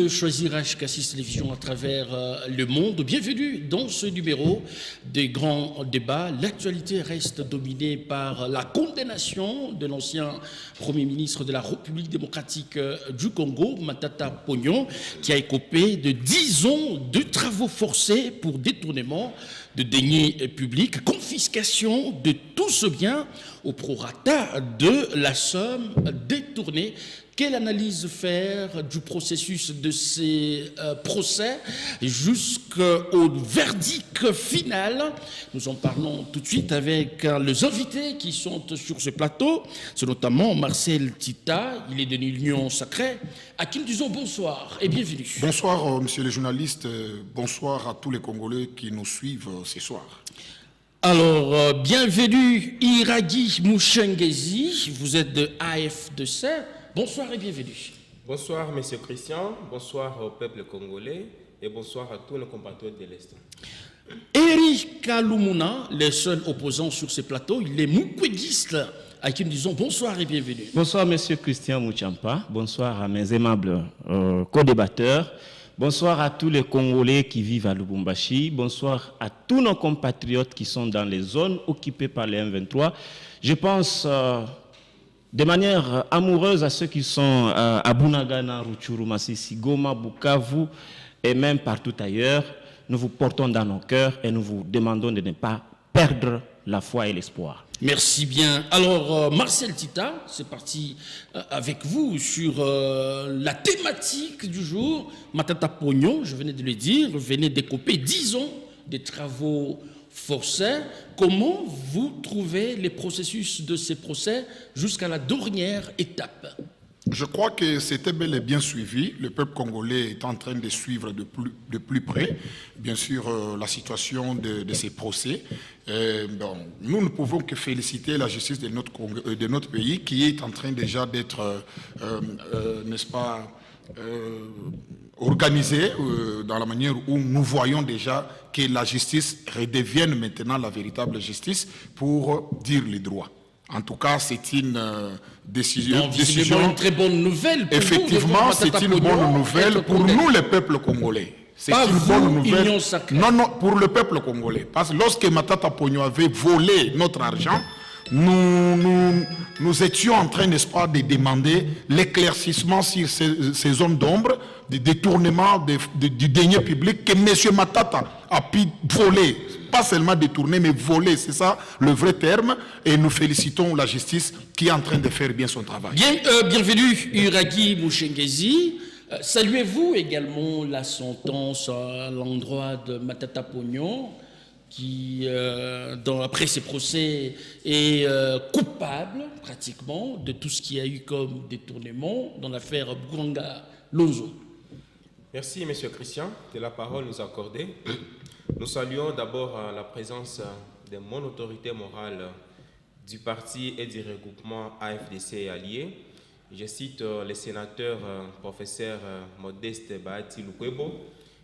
de choisir HK6 Télévision à travers le monde. Bienvenue dans ce numéro des grands débats. L'actualité reste dominée par la condamnation de l'ancien Premier ministre de la République démocratique du Congo, Matata Ponyo, qui a écopé de 10 ans de travaux forcés pour détournement de deniers publics, confiscation de tout ce bien au prorata de la somme détournée. Quelle analyse faire du processus de ces procès jusqu'au verdict final? Nous en parlons tout de suite avec les invités qui sont sur ce plateau. C'est notamment Marcel Tita, il est de l'Union Sacrée, à qui nous disons bonsoir et bienvenue. Bonsoir, monsieur le journaliste. Bonsoir à tous les Congolais qui nous suivent ce soir. Alors, bienvenue Iragi Mouchengezi, vous êtes de AF2C. Bonsoir et bienvenue. Bonsoir, monsieur Christian. Bonsoir au peuple congolais et bonsoir à tous nos compatriotes de l'Est. Eric Kalumuna, le seul opposant sur ce plateau, il est moukwegiste, à qui nous disons bonsoir et bienvenue. Bonsoir, monsieur Christian Mouchampa. Bonsoir à mes aimables co-débatteurs. Bonsoir à tous les Congolais qui vivent à Lubumbashi. Bonsoir à tous nos compatriotes qui sont dans les zones occupées par les M23. Je pense de manière amoureuse à ceux qui sont à Bunagana, Rutshuru, Masisi, Goma, Bukavu et même partout ailleurs. Nous vous portons dans nos cœurs et nous vous demandons de ne pas perdre la foi et l'espoir. Merci bien. Alors, Marcel Tita, c'est parti avec vous sur la thématique du jour. Matata Ponyo, je venais de le dire, venait d'écoper 10 ans de travaux forcés. Comment vous trouvez les processus de ces procès jusqu'à la dernière étape? Je crois que c'était bel et bien suivi. Le peuple congolais est en train de suivre de plus près, bien sûr, la situation de ces procès. Nous ne pouvons que féliciter la justice de notre pays qui est en train déjà d'être, n'est-ce pas, organisée dans la manière où nous voyons déjà que la justice redevienne maintenant la véritable justice pour dire les droits. En tout cas, c'est une décision. Une très bonne nouvelle. Pour effectivement, c'est une bonne nouvelle pour nous, le peuple congolais. C'est une bonne nouvelle. Non, pour le peuple congolais. Parce que lorsque Matata Ponyo avait volé notre argent, nous étions en train, n'est-ce pas, de demander l'éclaircissement sur ces zones d'ombre, des détournements du denier public que M. Matata a pu voler. Pas seulement détourner, mais voler, c'est ça le vrai terme. Et nous félicitons la justice qui est en train de faire bien son travail. Bienvenue, Iragi Mouchengezi. Saluez-vous également la sentence à l'endroit de Matata Ponyo, qui, après ces procès, est coupable, pratiquement, de tout ce qu'il y a eu comme détournement dans l'affaire Buganga-Lonzo. Merci, monsieur Christian, de la parole nous accorder. Nous saluons d'abord la présence de mon autorité morale du parti et du regroupement AFDC et alliés. Je cite le sénateur professeur Modeste Bahati Lukwebo,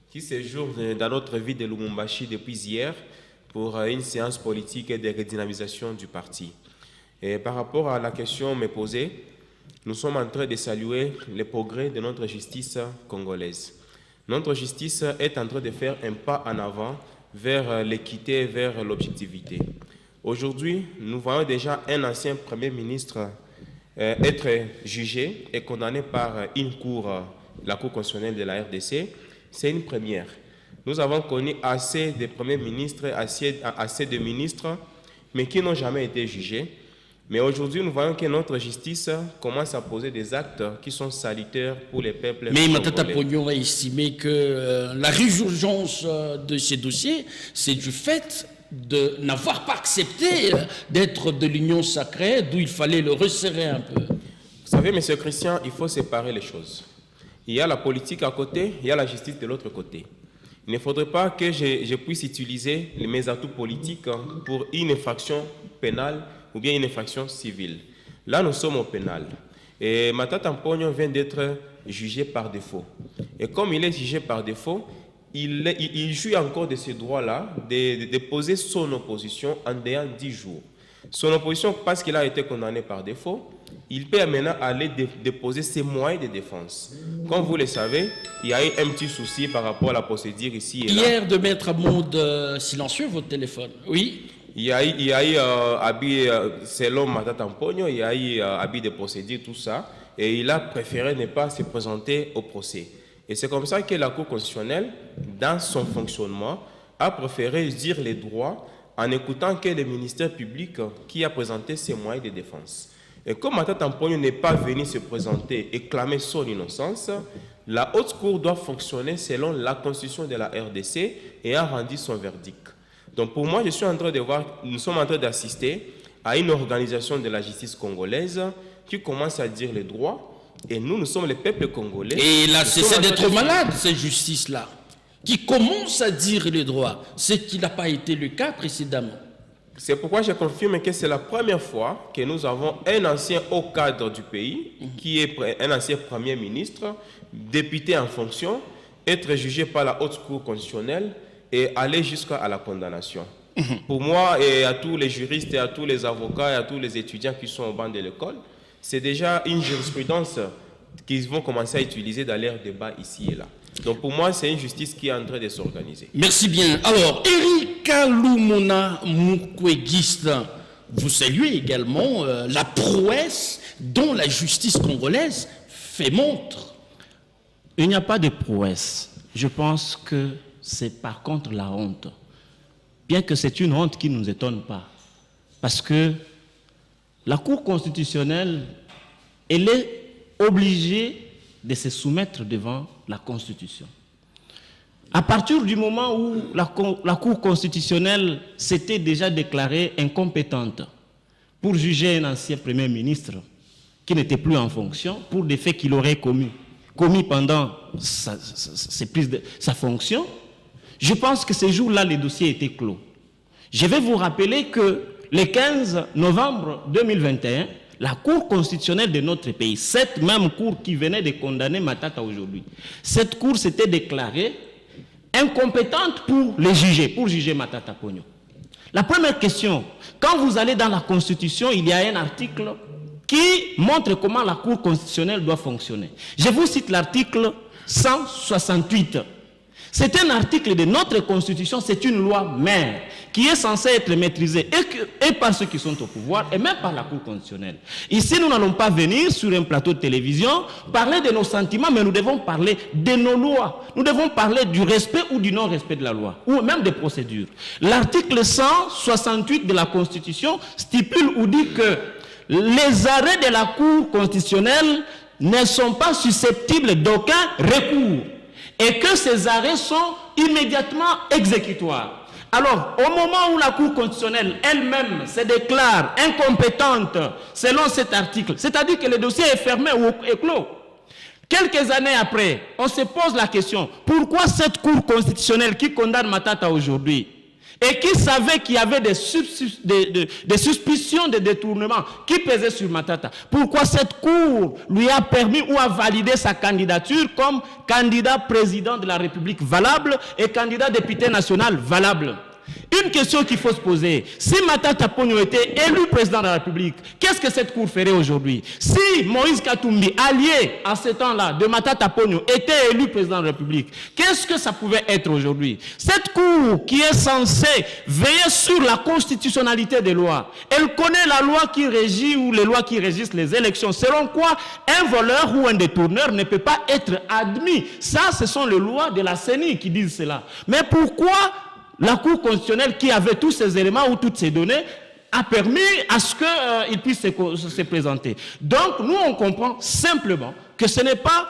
qui séjourne dans notre ville de Lubumbashi depuis hier pour une séance politique et de redynamisation du parti. Et par rapport à la question me posée, nous sommes en train de saluer les progrès de notre justice congolaise. Notre justice est en train de faire un pas en avant vers l'équité, vers l'objectivité. Aujourd'hui, nous voyons déjà un ancien Premier ministre être jugé et condamné par une cour, la Cour constitutionnelle de la RDC. C'est une première. Nous avons connu assez de premiers ministres, assez de ministres, mais qui n'ont jamais été jugés. Mais aujourd'hui, nous voyons que notre justice commence à poser des actes qui sont salutaires pour les peuples. Mais Matata Ponyo a estimé que la résurgence de ces dossiers, c'est du fait de n'avoir pas accepté d'être de l'Union Sacrée, d'où il fallait le resserrer un peu. Vous savez, M. Christian, il faut séparer les choses. Il y a la politique à côté, il y a la justice de l'autre côté. Il ne faudrait pas que je puisse utiliser mes atouts politiques pour une infraction pénale ou bien une infraction civile. Là, nous sommes au pénal. Et Matata Ponyo vient d'être jugé par défaut. Et comme il est jugé par défaut, il jouit encore de ce droit-là de poser son opposition en dehors 10 jours. Son opposition, parce qu'il a été condamné par défaut, il peut maintenant aller déposer ses moyens de défense. Comme vous le savez, il y a eu un petit souci par rapport à la procédure ici et là. Hier, de mettre à mode silencieux votre téléphone. Oui. Il y a eu habit, selon Matata Mponyo, il y a eu habit de procédure, tout ça, et il a préféré ne pas se présenter au procès. Et c'est comme ça que la Cour constitutionnelle, dans son fonctionnement, a préféré dire les droits en écoutant que le ministère public qui a présenté ses moyens de défense. Et comme Matata Mponyo n'est pas venu se présenter et clamer son innocence, la Haute Cour doit fonctionner selon la constitution de la RDC et a rendu son verdict. Donc pour moi, je suis en train de voir, nous sommes en train d'assister à une organisation de la justice congolaise qui commence à dire les droits, et nous sommes le peuple congolais. Et là, c'est d'être malade, cette justice-là, qui commence à dire les droits, ce qui n'a pas été le cas précédemment. C'est pourquoi je confirme que c'est la première fois que nous avons un ancien haut cadre du pays, qui est un ancien premier ministre, député en fonction, être jugé par la Haute Cour constitutionnelle et aller jusqu'à la condamnation. Pour moi et à tous les juristes et à tous les avocats et à tous les étudiants qui sont au banc de l'école, c'est déjà une jurisprudence qu'ils vont commencer à utiliser dans leur débat ici et là. Donc pour moi, c'est une justice qui est en train de s'organiser. Merci bien. Alors, Erika Lumona Mukwegiste, vous saluez également la prouesse dont la justice congolaise fait montre. Il n'y a pas de prouesse. Je pense que c'est par contre la honte. Bien que c'est une honte qui ne nous étonne pas. Parce que la Cour constitutionnelle, elle est obligée de se soumettre devant la Constitution. À partir du moment où la Cour constitutionnelle s'était déjà déclarée incompétente pour juger un ancien Premier ministre qui n'était plus en fonction pour des faits qu'il aurait commis pendant sa fonction, je pense que ce jour-là, le dossier était clos. Je vais vous rappeler que le 15 novembre 2021, la Cour constitutionnelle de notre pays, cette même Cour qui venait de condamner Matata aujourd'hui, cette Cour s'était déclarée incompétente pour juger Matata Ponyo. La première question, quand vous allez dans la Constitution, il y a un article qui montre comment la Cour constitutionnelle doit fonctionner. Je vous cite l'article 168. C'est un article de notre Constitution, c'est une loi mère qui est censée être maîtrisée et par ceux qui sont au pouvoir et même par la Cour constitutionnelle. Ici, nous n'allons pas venir sur un plateau de télévision parler de nos sentiments, mais nous devons parler de nos lois. Nous devons parler du respect ou du non-respect de la loi, ou même des procédures. L'article 168 de la Constitution stipule ou dit que les arrêts de la Cour constitutionnelle ne sont pas susceptibles d'aucun recours et que ces arrêts sont immédiatement exécutoires. Alors, au moment où la Cour constitutionnelle elle-même se déclare incompétente selon cet article, c'est-à-dire que le dossier est fermé ou est clos, quelques années après, on se pose la question, pourquoi cette Cour constitutionnelle qui condamne Matata aujourd'hui et qui savait qu'il y avait des suspicions de détournement qui pesaient sur Matata, pourquoi cette Cour lui a permis ou a validé sa candidature comme candidat président de la République valable et candidat député national valable? Une question qu'il faut se poser, si Matata Ponyo était élu président de la République, qu'est-ce que cette Cour ferait aujourd'hui? Si Moïse Katumbi, allié à ce temps-là de Matata Ponyo, était élu président de la République, qu'est-ce que ça pouvait être aujourd'hui? Cette Cour qui est censée veiller sur la constitutionnalité des lois, elle connaît la loi qui régit ou les lois qui régissent les élections, selon quoi un voleur ou un détourneur ne peut pas être admis. Ça, ce sont les lois de la CENI qui disent cela. Mais pourquoi la Cour constitutionnelle qui avait tous ces éléments ou toutes ces données a permis à ce qu'il puisse se présenter? Donc nous on comprend simplement que ce n'est pas,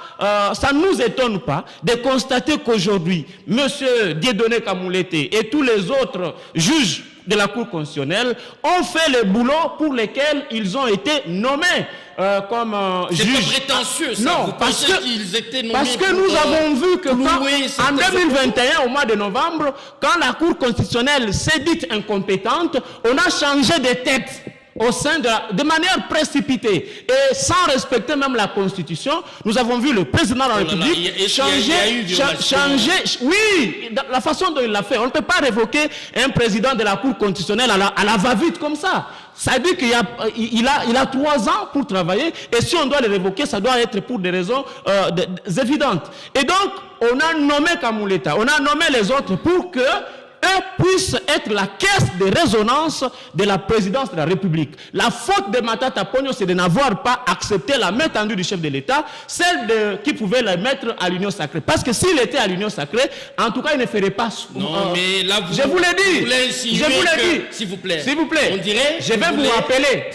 ça ne nous étonne pas de constater qu'aujourd'hui, M. Dieudonné Kamoulete et tous les autres juges de la Cour constitutionnelle ont fait le boulot pour lequel ils ont été nommés comme juges. C'est prétentieux ça. Non, vous parce pensez que, qu'ils étaient nommés parce que nous avons vu que en 2021, au mois de novembre, quand la Cour constitutionnelle s'est dite incompétente, on a changé de tête au sein de manière précipitée et sans respecter même la Constitution. Nous avons vu le président de la République changer, oui, la façon dont il l'a fait. On ne peut pas révoquer un président de la Cour constitutionnelle à la va-vite comme ça. ça dit qu'il a 3 ans pour travailler, et si on doit le révoquer, ça doit être pour des raisons évidentes. Et donc, on a nommé Kamuleta, on a nommé les autres pour que eux puissent être la caisse de résonance de la présidence de la République. La faute de Matata Ponyo, c'est de n'avoir pas accepté la main tendue du chef de l'État, celle qui pouvait la mettre à l'Union sacrée. Parce que s'il était à l'Union sacrée, en tout cas, il ne ferait pas... Non, mais là, je vous l'ai dit. Je vous l'ai dit. S'il vous plaît. S'il vous plaît. On dirait... Je vais vous rappeler.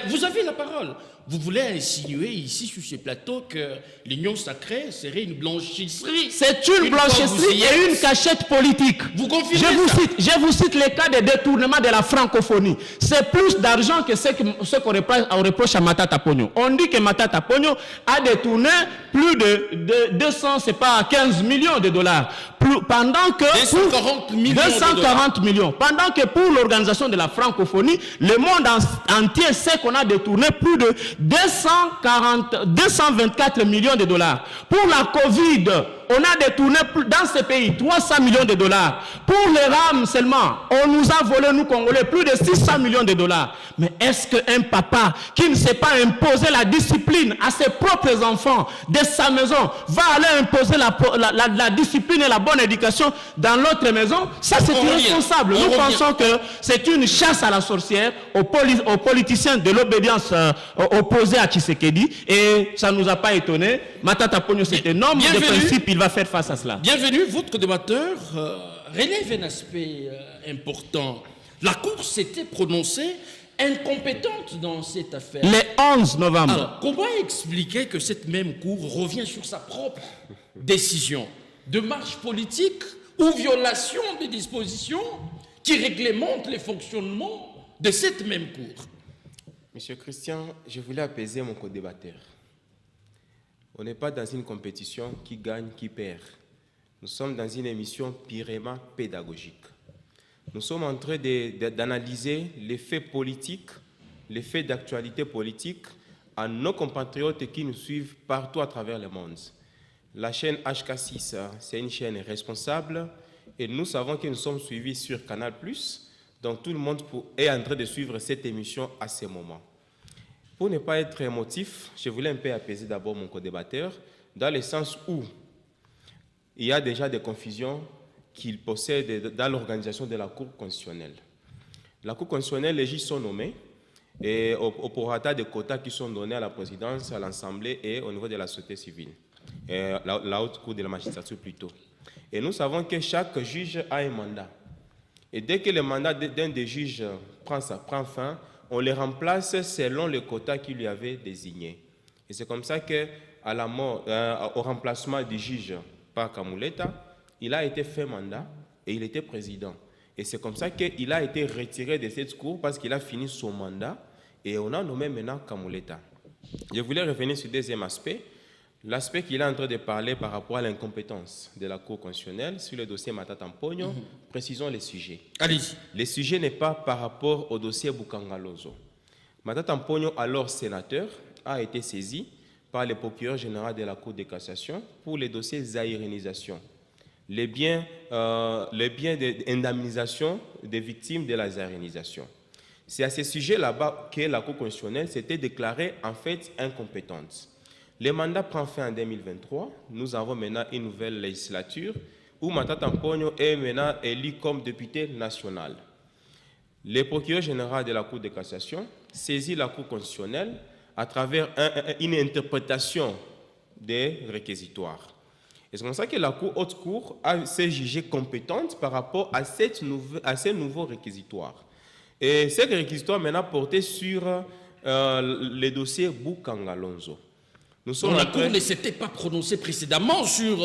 Vous avez la parole. Vous voulez insinuer ici sur ce plateau que l'Union sacrée serait une blanchisserie. C'est une blanchisserie et une cachette politique. Vous confirmez ça? Je vous cite les cas de détournement de la francophonie. C'est plus d'argent que ce qu'on reproche à Matata Ponyo. On dit que Matata Ponyo a détourné plus de 215 millions de dollars. Pendant que 240 millions. Pendant que pour l'organisation de la francophonie, le monde entier sait qu'on a détourné plus de 224 millions de dollars. Pour la Covid, on a détourné dans ce pays 300 millions de dollars. Pour les rames seulement, on nous a volé, nous Congolais, plus de 600 millions de dollars. Mais est-ce qu'un papa qui ne sait pas imposer la discipline à ses propres enfants de sa maison va aller imposer la discipline et la bonne éducation dans l'autre maison? Ça, c'est irresponsable. Nous pensons que c'est une chasse à la sorcière aux politiciens de l'obédience opposés à Tshisekedi. Et ça ne nous a pas étonné. Matata Ponyo, c'est un homme de principe. Il va faire face à cela. Bienvenue, votre débatteur relève un aspect important. La Cour s'était prononcée incompétente dans cette affaire. Le 11 novembre. Alors, comment expliquer que cette même Cour revient sur sa propre décision de marche politique ou violation des dispositions qui réglementent le fonctionnement de cette même Cour? Monsieur Christian, je voulais apaiser mon co-débatteur. On n'est pas dans une compétition qui gagne, qui perd. Nous sommes dans une émission purement pédagogique. Nous sommes en train d'analyser les faits politiques, les faits d'actualité politique à nos compatriotes qui nous suivent partout à travers le monde. La chaîne HK6, c'est une chaîne responsable et nous savons que nous sommes suivis sur Canal+, donc tout le monde est en train de suivre cette émission à ce moment. Pour ne pas être émotif, je voulais un peu apaiser d'abord mon co-débatteur, dans le sens où il y a déjà des confusions qu'il possède dans l'organisation de la Cour constitutionnelle. La Cour constitutionnelle, les juges sont nommés et au prorata des quotas qui sont donnés à la présidence, à l'Assemblée et au niveau de la société civile, la haute cour de la magistrature plutôt. Et nous savons que chaque juge a un mandat. Et dès que le mandat d'un des juges prend fin, on les remplace selon le quota qu'il lui avait désigné. Et c'est comme ça qu'au remplacement du juge par Kamuleta, il a été fait mandat et il était président. Et c'est comme ça qu'il a été retiré de cette cour parce qu'il a fini son mandat et on a nommé maintenant Kamuleta. Je voulais revenir sur le deuxième aspect, l'aspect qu'il est en train de parler par rapport à l'incompétence de la Cour constitutionnelle sur le dossier Matata Ponyo. Précisons les sujets. Allez-y. Le sujet n'est pas par rapport au dossier Bukangalozo. Matata Ponyo, alors sénateur, a été saisi par le procureur général de la Cour de cassation pour les dossiers zaïrénisation, les biens d'indemnisation des victimes de la zaïrénisation. C'est à ce sujet là-bas que la Cour constitutionnelle s'était déclarée en fait incompétente. Le mandat prend fin en 2023. Nous avons maintenant une nouvelle législature où Matata Ponyo est maintenant élu comme député national. Le procureur général de la Cour de cassation saisit la Cour constitutionnelle à travers une interprétation des réquisitoires. Et c'est comme ça que la Haute Cour s'est jugée compétente par rapport à ces nouveaux réquisitoires. Et ces réquisitoires maintenant portaient sur les dossiers Bukangalozo. La Cour ne s'était pas prononcée précédemment sur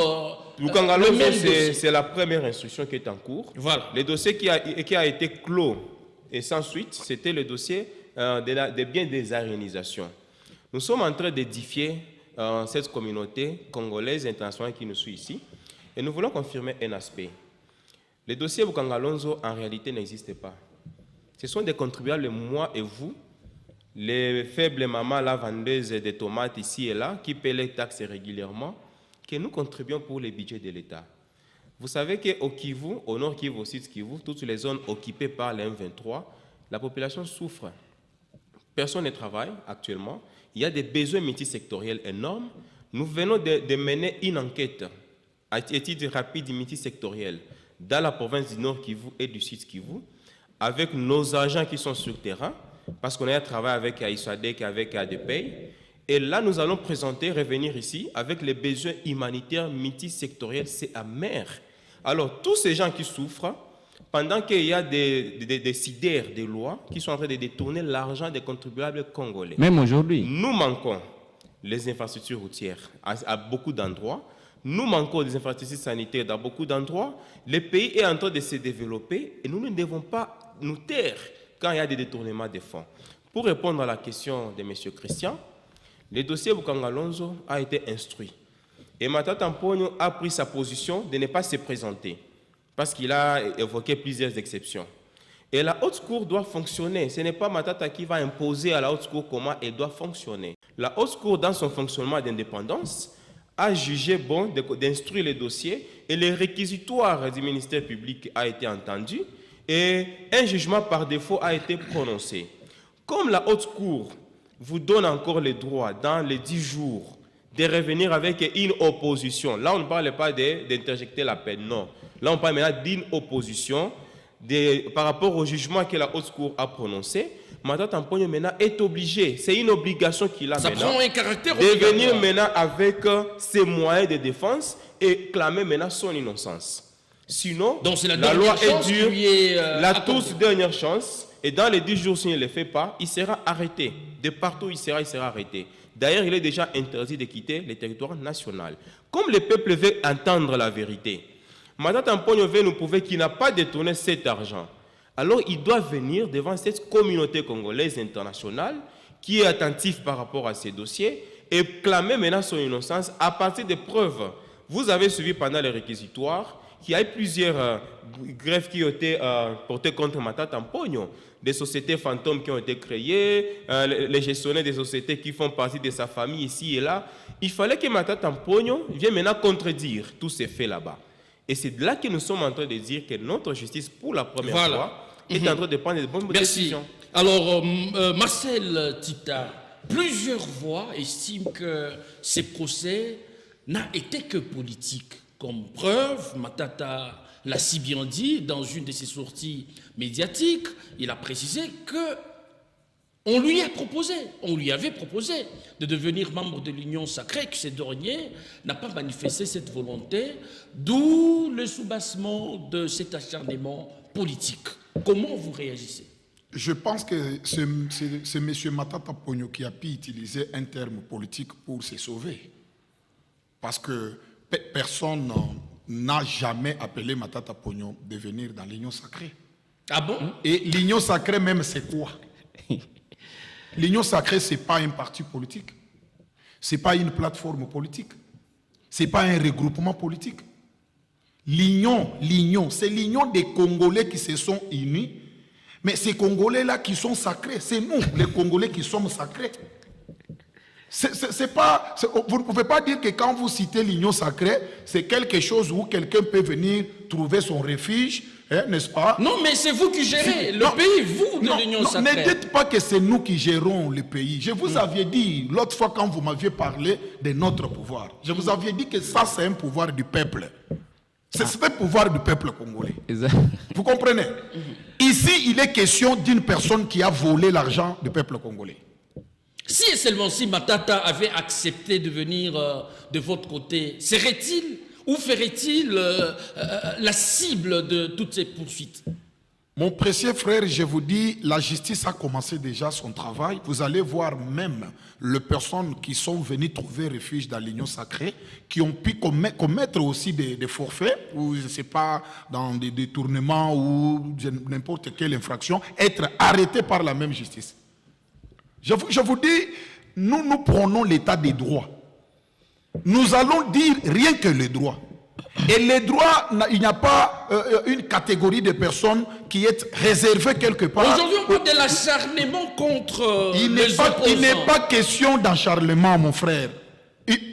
Bukangalozo, c'est la première instruction qui est en cours. Voilà. Le dossier qui a été clos et sans suite, c'était le dossier des biens des organisations. Nous sommes en train d'édifier cette communauté congolaise et internationale qui nous suit ici. Et nous voulons confirmer un aspect. Le dossier Bukangalozo, en réalité, n'existe pas. Ce sont des contribuables, moi et vous, les faibles mamans, la vendeuse de tomates ici et là, qui paient les taxes régulièrement, que nous contribuons pour les budgets de l'État. Vous savez qu'au Kivu, au nord Kivu, au sud Kivu, toutes les zones occupées par les M23, la population souffre. personne ne travaille actuellement. Il y a des besoins multisectoriels énormes. Nous venons de mener une enquête à étude rapide multisectorielle dans la province du Nord Kivu et du Sud Kivu, avec nos agents qui sont sur le terrain, parce qu'on a travaillé avec ISADEC, avec ADPEI. Et là, nous allons revenir ici, avec les besoins humanitaires multisectoriels. C'est amer. Alors, tous ces gens qui souffrent, pendant qu'il y a des décideurs des lois qui sont en train de détourner l'argent des contribuables congolais. Même aujourd'hui. Nous manquons les infrastructures routières à beaucoup d'endroits. Nous manquons des infrastructures sanitaires dans beaucoup d'endroits. Le pays est en train de se développer et nous ne devons pas nous taire quand il y a des détournements de fonds. Pour répondre à la question de M. Christian, le dossier Bukangalonzo a été instruit. Et Matata Mponyo a pris sa position de ne pas se présenter parce qu'il a évoqué plusieurs exceptions. Et la haute cour doit fonctionner. Ce n'est pas Matata qui va imposer à la haute cour comment elle doit fonctionner. La haute cour, dans son fonctionnement d'indépendance, a jugé bon d'instruire les dossiers et les réquisitoires du ministère public a été entendu et un jugement par défaut a été prononcé. Comme la haute cour vous donne encore le droit dans les 10 jours de revenir avec une opposition, là on ne parle pas d'interjecter la peine, non. Là on parle maintenant d'une opposition par rapport au jugement que la haute cour a prononcé. Matata Mponyo maintenant est obligé, c'est une obligation qu'il a Ça maintenant, prend un caractère de venir obligatoire. maintenant avec ses moyens de défense et clamer maintenant son innocence. Sinon, Donc c'est la loi dernière est chance dure, qui lui est, la accordée. toute dernière chance, et dans les 10 jours, s'il ne le fait pas, il sera arrêté. De partout où il sera arrêté. D'ailleurs, il est déjà interdit de quitter le territoire national. Comme le peuple veut entendre la vérité, Matata Mponyo veut nous prouver qu'il n'a pas détourné cet argent. Alors, il doit venir devant cette communauté congolaise internationale qui est attentive par rapport à ces dossiers et clamer maintenant son innocence à partir des preuves. Vous avez suivi pendant les réquisitoires qu'il y a eu plusieurs grèves qui ont été portées contre Matata Mponyo. Des sociétés fantômes qui ont été créées, les gestionnaires des sociétés qui font partie de sa famille ici et là. Il fallait que Matata Mponyo vienne maintenant contredire tous ces faits là-bas. Et c'est là que nous sommes en train de dire que notre justice, pour la première fois, est en train de prendre de bonnes décisions. Alors, Marcel Tita, plusieurs voix estiment que ces procès n'ont été que politiques. Comme preuve, Matata l'a si bien dit dans une de ses sorties médiatiques, il a précisé que on lui avait proposé de devenir membre de l'Union sacrée, que ce dernier n'a pas manifesté cette volonté, d'où le soubassement de cet acharnement politique. Comment vous réagissez? Je pense que c'est M. Matata Mponyo qui a pu utiliser un terme politique pour se sauver. Parce que personne n'a jamais appelé Matata Mponyo de venir dans l'Union sacrée. Ah bon? Et l'Union sacrée même, c'est quoi? L'Union sacrée, ce n'est pas un parti politique. Ce n'est pas une plateforme politique. Ce n'est pas un regroupement politique. L'Union, c'est l'union des Congolais qui se sont unis. Mais ces Congolais-là qui sont sacrés, c'est nous, les Congolais, qui sommes sacrés. Vous ne pouvez pas dire que quand vous citez l'union sacrée, c'est quelque chose où quelqu'un peut venir trouver son refuge, hein, n'est-ce pas? Non, mais c'est vous qui gérez le pays, vous, de l'Union sacrée. Ne dites pas que c'est nous qui gérons le pays. Je vous avais dit, l'autre fois quand vous m'aviez parlé de notre pouvoir, je vous avais dit que ça, c'est un pouvoir du peuple. C'est un pouvoir du peuple congolais. Exact. Vous comprenez? Ici, il est question d'une personne qui a volé l'argent du peuple congolais. Si et seulement si Matata avait accepté de venir de votre côté, serait-il ou ferait-il la cible de toutes ces poursuites? Mon précieux frère, je vous dis, la justice a commencé déjà son travail. Vous allez voir même les personnes qui sont venues trouver refuge dans l'Union sacrée, qui ont pu commettre aussi des forfaits, ou je ne sais pas, dans des détournements ou n'importe quelle infraction, être arrêtés par la même justice. Je vous dis, nous prenons l'état des droits. Nous allons dire rien que les droits. Et les droits, il n'y a pas une catégorie de personnes qui est réservée quelque part. Aujourd'hui, on parle de l'acharnement contre les opposants. Il n'est pas question d'acharnement, mon frère.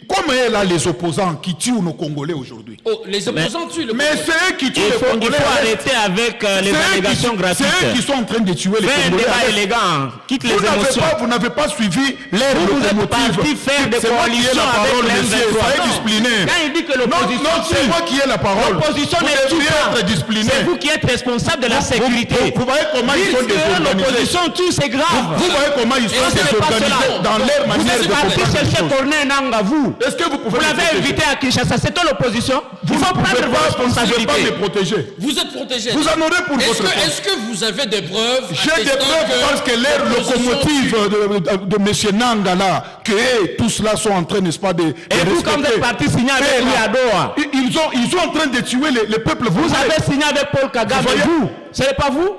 Comme est là les opposants qui tuent nos Congolais aujourd'hui. Oh, les opposants tuent le Mais Congolais. c'est eux qui tuent Il les faut Congolais. arrêter avec les allégations gratuites. C'est eux qui sont en train de tuer les Fais un Congolais. débat élégant, quitte les émotions. Vous n'avez pas suivi l'air Vous êtes locomotive. parti faire des C'est moi qui ai coalitions la avec parole, les monsieur. M23. Soyez Non. discipliné. Quand il dit que Non, l'opposition non, c'est tue, moi qui ai la parole. l'opposition Vous ne tue devriez pas. être discipliné. C'est vous qui êtes responsable de la sécurité. Vous voyez comment ils sont Dites que désorganisés. l'opposition tue, c'est grave. Vous voyez comment ils sont Et ce n'est pas désorganisés cela. dans leur Vous manière êtes de parti comprendre les chercher choses. Corneille Nanga, vous. Est-ce que vous pouvez Vous me l'avez protéger? invité à Kinshasa, c'est l'opposition. Il faut prendre vos Vous ne pouvez pas responsabilités. me protéger. Vous êtes protégé. Vous en aurez pour votre compte. Est-ce que vous avez des preuves? J'ai des attestant preuves parce que l'air locomotive de M. Nanga là, que tous cela sont en train, n'est-ce pas, de Et vous, quand vous êtes parti signer avec lui à Doha, ils sont en train de tuer les peuples. vous avez signé avec Paul Kagame, Vous voyez? vous. Ce n'est pas vous?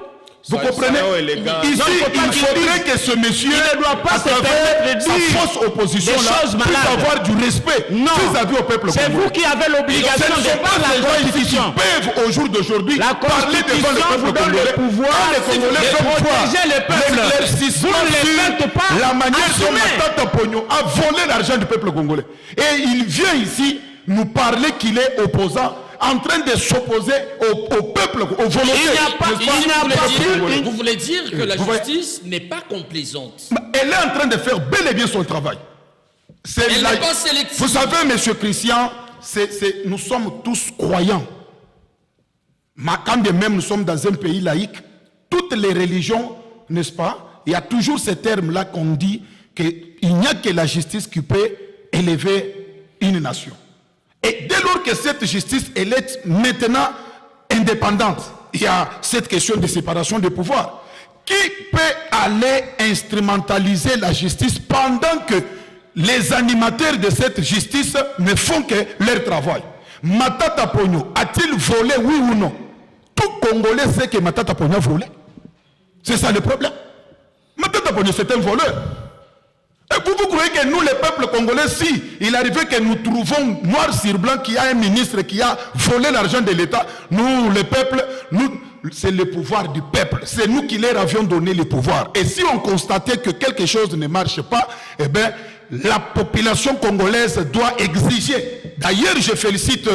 Vous comprenez? Ici, Non, il faut pas il qu'il faudrait dise. que ce monsieur, Il ne doit pas à se travers permettre de sa dire fausse opposition des là, choses puisse malades. avoir du respect Non. vis-à-vis au peuple C'est congolais. vous qui avez l'obligation Ce ne de sont pas par la ces gens ici qui Constitution. peuvent au jour d'aujourd'hui La parler devant le Constitution peuple vous donne congolais. le pouvoir Quand les Congolais de veulent voir protéger le peuple. l'éclaircissement Vous ne les sur faites pas la manière dont assumer. Matata Pogno a volé l'argent du peuple congolais. Et il vient ici nous parler qu'il est opposant, en train de s'opposer au peuple, aux volontés. Il n'y a pas- n'est-ce il n'y a pas congolais. Vous voulez dire que la Vous voyez? justice n'est pas complaisante. Elle est en train de faire bel et bien son travail. Elle n'est pas sélective. Vous savez, monsieur Christian, nous sommes tous croyants. Mais quand bien même nous sommes dans un pays laïque, toutes les religions, n'est-ce pas, il y a toujours ce terme-là qu'on dit qu'il n'y a que la justice qui peut élever une nation. Et dès lors que cette justice elle est maintenant indépendante, il y a cette question de séparation des pouvoirs. Qui peut aller instrumentaliser la justice pendant que les animateurs de cette justice ne font que leur travail? Matata Pogno a-t-il volé, oui ou non? Tout Congolais sait que Matata Pogno a volé. C'est ça le problème. Matata Pogno, c'est un voleur. Et vous croyez que nous, les peuples congolais, si il arrivait que nous trouvons noir sur blanc qu'il y a un ministre qui a volé l'argent de l'État, nous, les peuples, c'est le pouvoir du peuple. C'est nous qui leur avions donné le pouvoir. Et si on constatait que quelque chose ne marche pas, eh bien, la population congolaise doit exiger. D'ailleurs, je félicite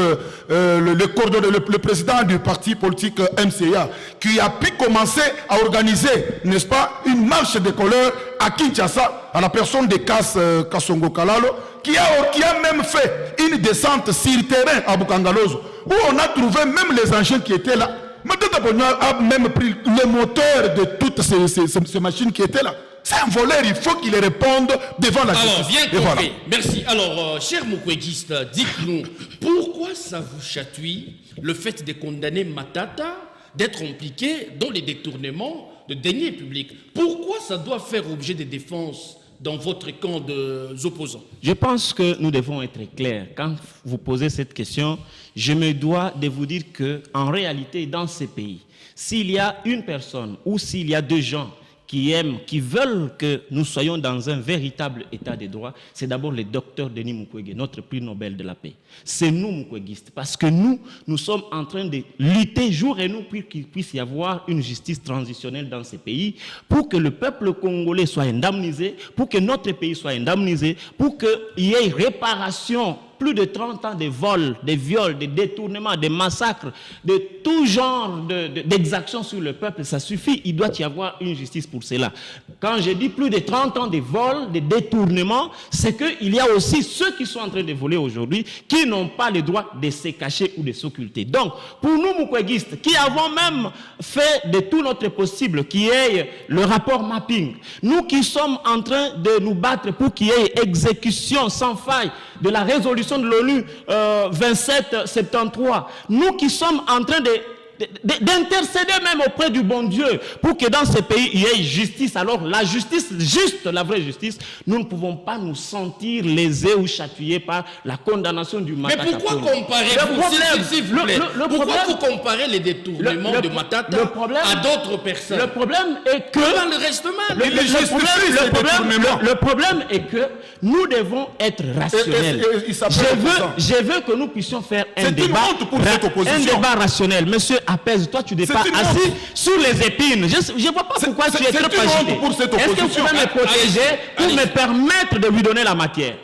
le président du parti politique MCA qui a pu commencer à organiser, n'est-ce pas, une marche de couleur à Kinshasa, à la personne de Kassongo Kalalo, qui a même fait une descente sur terrain à Bukangalozo, où on a trouvé même les engins qui étaient là. Matata Pogno a même pris le moteur de toutes ces machines qui étaient là. C'est un voleur, il faut qu'il réponde devant la justice. Alors, bien Et compris. voilà. Merci. Alors, cher Mukweguiste, dites-nous, pourquoi ça vous chatouille le fait de condamner Matata d'être impliqué dans les détournements de deniers publics? Pourquoi ça doit faire objet de défense dans votre camp des opposants? Je pense que nous devons être clairs. Quand vous posez cette question, je me dois de vous dire qu'en réalité, dans ces pays, s'il y a une personne ou s'il y a deux gens qui veulent que nous soyons dans un véritable état de droit, c'est d'abord le docteur Denis Mukwege, notre prix Nobel de la paix. C'est nous, Mukweguistes, parce que nous sommes en train de lutter jour et nuit pour qu'il puisse y avoir une justice transitionnelle dans ces pays, pour que le peuple congolais soit indemnisé, pour que notre pays soit indemnisé, pour qu'il y ait réparation. Plus de 30 ans de vols, de viols, de détournements, de massacres, de tout genre d'exactions sur le peuple, ça suffit. Il doit y avoir une justice pour cela. Quand je dis plus de 30 ans de vols, de détournements, c'est qu'il y a aussi ceux qui sont en train de voler aujourd'hui qui n'ont pas le droit de se cacher ou de s'occulter. Donc, pour nous, Mukweguistes, qui avons même fait de tout notre possible, qui ait le rapport mapping, nous qui sommes en train de nous battre pour qu'il y ait exécution sans faille de la résolution de l'ONU 2773, nous qui sommes en train d'intercéder même auprès du bon Dieu pour que dans ce pays il y ait justice. Alors la justice juste, la vraie justice, nous ne pouvons pas nous sentir lésés ou chatouillés par la condamnation du Matata. Mais pourquoi vous comparez les détournements de Matata à d'autres personnes? Le problème est que Comment le reste mal? le problème est que nous devons être rationnels. Je veux que nous puissions faire un débat rationnel. Monsieur Apez, toi tu n'es pas assis sur les épines. Je ne vois pas pourquoi tu es trop agité. Est-ce que vous pouvez me protéger pour me permettre de lui donner la matière?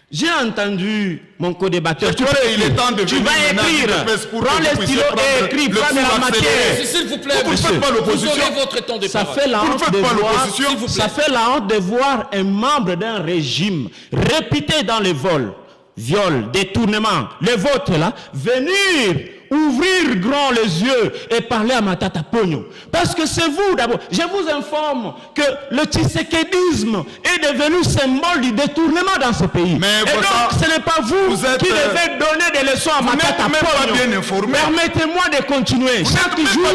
J'ai entendu mon co-débatteur. Tu vas écrire. Prends les stylos et écris. Prends de la matière. S'il vous plaît, vous ne faites pas l'opposition. Vous aurez votre temps de Ça parole. fait la honte de voir, ça fait la honte de voir un membre d'un régime réputé dans les vols, viols, détournements, les vôtres là, venir ouvrir grand les yeux et parler à Matata Ponyo. Parce que c'est vous d'abord. Je vous informe que le tshisekédisme est devenu symbole du détournement dans ce pays. Mais et donc ce n'est pas vous qui devez donner des leçons à Matata Ponyo. Permettez-moi de continuer. Chaque jour,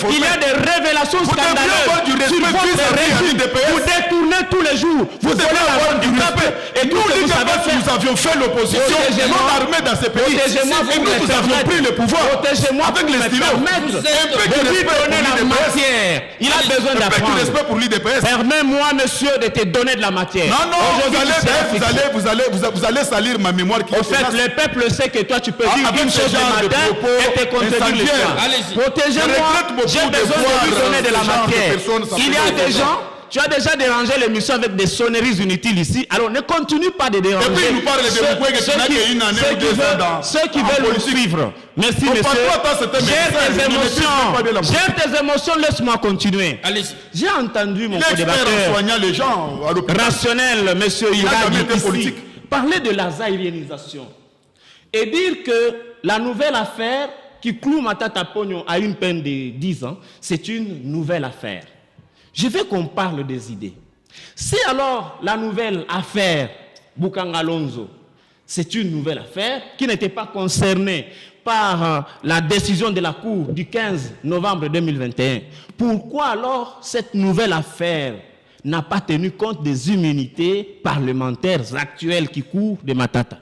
il y a des révélations scandaleuses sur votre régime. Vous détournez tous les jours. Vous devez avoir du peuple. Et tout ce que vous savez faire. Nous avions fait l'opposition non armée dans ce pays. Et nous avions pris le pouvoir. Protégez-moi avec les stylos. De lui donner la matière. Il a besoin d'apprendre. Permets-moi, monsieur, de te donner de la matière. Non, vous allez salir ma mémoire. Au fait, le peuple sait que toi, tu peux dire une chose le matin et te contredire le soir. Protégez-moi, j'ai besoin de lui donner de la matière. Il y a des gens... Tu as déjà dérangé l'émission avec des sonneries inutiles ici. Alors ne continue pas de déranger. Et puis il nous parle de ceux qui veulent nous suivre. Merci, monsieur. J'ai tes émotions, laisse-moi continuer. J'ai entendu mon co-débatteur rationnel, monsieur Iradi, parler de la zaïrianisation et dire que la nouvelle affaire qui cloue Matata Ponyo à une peine de 10 ans, c'est une nouvelle affaire. Je veux qu'on parle des idées. Si alors la nouvelle affaire Bukanga Lonzo, c'est une nouvelle affaire qui n'était pas concernée par la décision de la Cour du 15 novembre 2021, pourquoi alors cette nouvelle affaire n'a pas tenu compte des immunités parlementaires actuelles qui courent de Matata?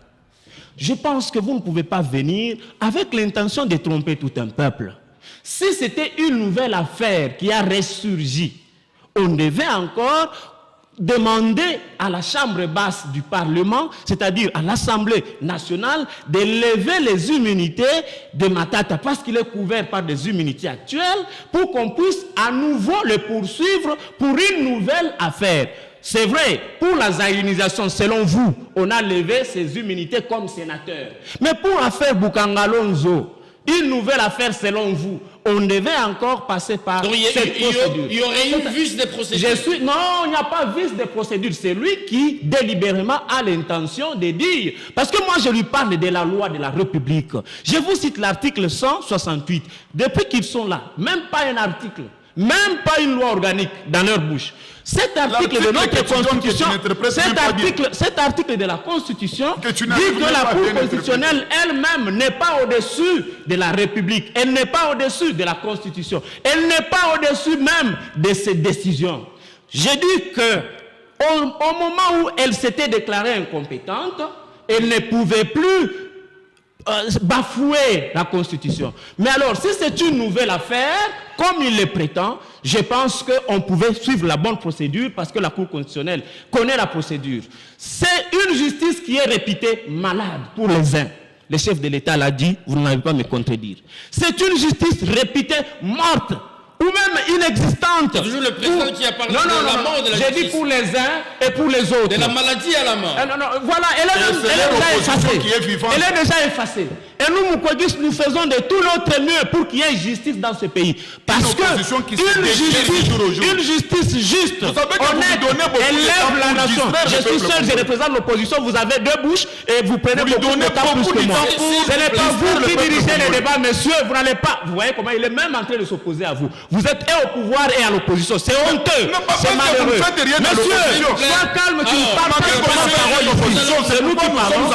Je pense que vous ne pouvez pas venir avec l'intention de tromper tout un peuple. Si c'était une nouvelle affaire qui a ressurgi, on devait encore demander à la chambre basse du Parlement, c'est-à-dire à l'Assemblée nationale, de lever les immunités de Matata, parce qu'il est couvert par des immunités actuelles, pour qu'on puisse à nouveau le poursuivre pour une nouvelle affaire. C'est vrai, pour la zaïrisation, selon vous, on a levé ses immunités comme sénateur. Mais pour l'affaire Bukanga Lonzo, une nouvelle affaire selon vous, on devait encore passer par cette procédure. Il y aurait eu vice des procédures. Non, il n'y a pas vice des procédures. C'est lui qui, délibérément, a l'intention de dire. Parce que moi, je lui parle de la loi de la République. Je vous cite l'article 168. Depuis qu'ils sont là, même pas un article, même pas une loi organique dans leur bouche. Cet article de notre Constitution, cet article de la Constitution dit que la Cour constitutionnelle elle-même n'est pas au-dessus de la République. Elle n'est pas au-dessus de la Constitution. Elle n'est pas au-dessus même de ses décisions. J'ai dit que au moment où elle s'était déclarée incompétente, elle ne pouvait plus bafouer la Constitution. Mais alors, si c'est une nouvelle affaire, comme il le prétend, je pense qu'on pouvait suivre la bonne procédure parce que la Cour constitutionnelle connaît la procédure. C'est une justice qui est réputée malade pour les uns. Le chef de l'État l'a dit, vous n'allez pas me contredire. C'est une justice réputée morte ou même inexistante. C'est toujours le président qui a parlé de la mort de la justice. J'ai dit pour les uns et pour les autres. De la maladie à la mort. Voilà, elle est déjà effacée. Elle est déjà effacée. Et nous, Moukouagis, nous faisons de tout notre mieux pour qu'il y ait justice dans ce pays. Parce que une justice juste, honnête, elle lève la nation. Je suis seul, je représente l'opposition. Vous avez deux bouches et vous prenez beaucoup de temps plus que moi. Ce n'est pas vous qui dirigez les débats, monsieur. Vous n'allez pas. Vous voyez comment il est même en train de s'opposer à vous. Vous êtes et au pouvoir et à l'opposition. C'est honteux. C'est malheureux. Monsieur, sois calme, tu ne parles pas de l'opposition. C'est nous qui parlons.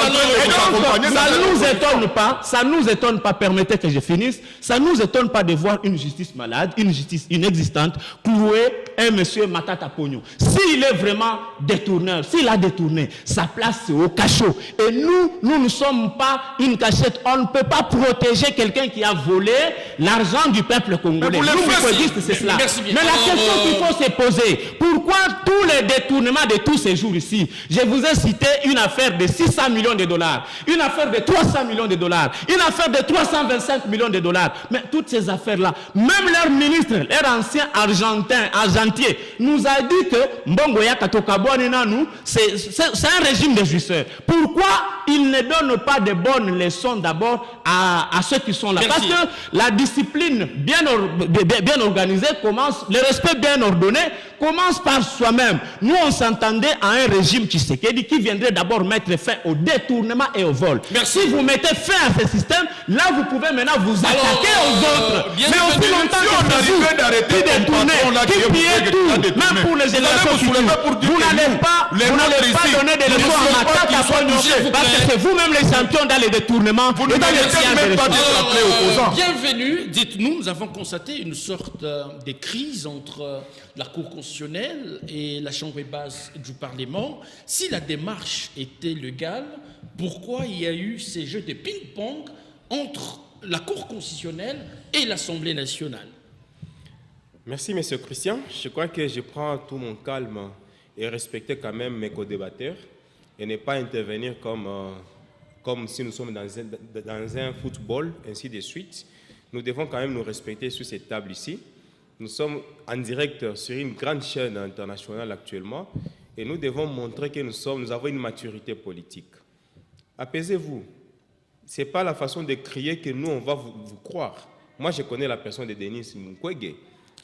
Ça ne nous étonne pas. Ça ne nous étonne pas, permettez que je finisse, ça ne nous étonne pas de voir une justice malade, une justice inexistante, clouer un monsieur Matata Ponyo. S'il est vraiment détourneur, s'il a détourné, sa place c'est au cachot. Et nous ne sommes pas une cachette. On ne peut pas protéger quelqu'un qui a volé l'argent du peuple congolais. Mais vous le faites registre, c'est cela. Merci bien. Mais la question qu'il faut se poser, pourquoi tous les détournements de tous ces jours ici? Je vous ai cité une affaire de 600 millions de dollars, une affaire de 300 millions de dollars, une affaire de 325 millions de dollars. Mais toutes ces affaires-là, même leur ministre, leur ancien argentier, nous a dit que Mbongo Yaka Tokabouani Nanou, c'est un régime de jouisseurs. Pourquoi ils ne donnent pas de bonnes leçons d'abord à ceux qui sont là? Merci. Parce que la discipline bien organisée commence, le respect bien ordonné commence par soi-même. Nous, on s'entendait à un régime qui viendrait d'abord mettre fin au détournement et au vol. Merci. Si vous mettez fin à ce système, là, vous pouvez maintenant vous attaquer aux autres. bien Mais aussi entendu, longtemps si on que c'est vous arrivait d'arrêter qui ton détournez, patron là, qui qui est pillez obligé de tout, détourner. même pour les Vous allez générations vous soulever futures, pour dire vous que n'allez nous, pas, les vous n'allez nôtres pas ici, donner des nous ne leçons à voulons ma pas tante qu'ils à soient Pogno, touchés. parce que c'est vous-même les champions dans les détournements. Vous ne et dans les méritez sciences même de pas l'espoir. d'être appelé opposant. Bienvenue. Dites-nous, nous avons constaté une sorte de crise entre la Cour constitutionnelle et la Chambre basse du Parlement. Si la démarche était légale, pourquoi il y a eu ces jeux de ping-pong entre la Cour constitutionnelle et l'Assemblée nationale? Merci, M. Christian. Je crois que je prends tout mon calme et respecter quand même mes co-débatteurs et ne pas intervenir comme si nous sommes dans un football, ainsi de suite. Nous devons quand même nous respecter sur cette table ici. Nous sommes en direct sur une grande chaîne internationale actuellement et nous devons montrer que nous avons une maturité politique. Apaisez-vous. Ce n'est pas la façon de crier que nous, on va vous croire. Moi, je connais la personne de Denis Mukwege.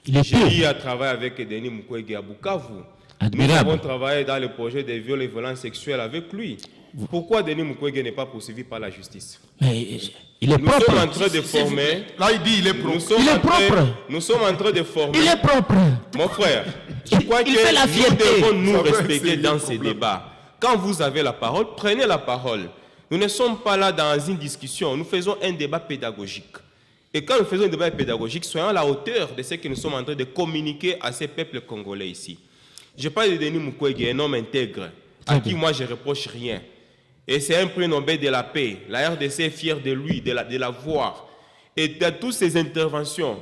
J'ai eu à travailler avec Denis Mukwege à Bukavu. Nous avons travaillé dans le projet des viols et violences sexuelles avec lui. Pourquoi Denis Mukwege n'est pas poursuivi par la justice? Mais il est Nous propre. sommes en train de former. Là, il dit il est propre. Il est propre. Nous sommes en train de former. Il est propre. Mon frère, je crois que fait la nous fierté. devons nous Ça va, respecter c'est dans le ces problème. débats. Quand vous avez la parole, prenez la parole. Nous ne sommes pas là dans une discussion. Nous faisons un débat pédagogique. Et quand nous faisons un débat pédagogique, soyons à la hauteur de ce que nous sommes en train de communiquer à ces peuples congolais ici. Je parle de Denis Mukwege, un homme intègre, à qui moi je ne reproche rien. Et c'est un prix Nobel de la paix. La RDC est fière de lui, de l'avoir. Et dans toutes ses interventions,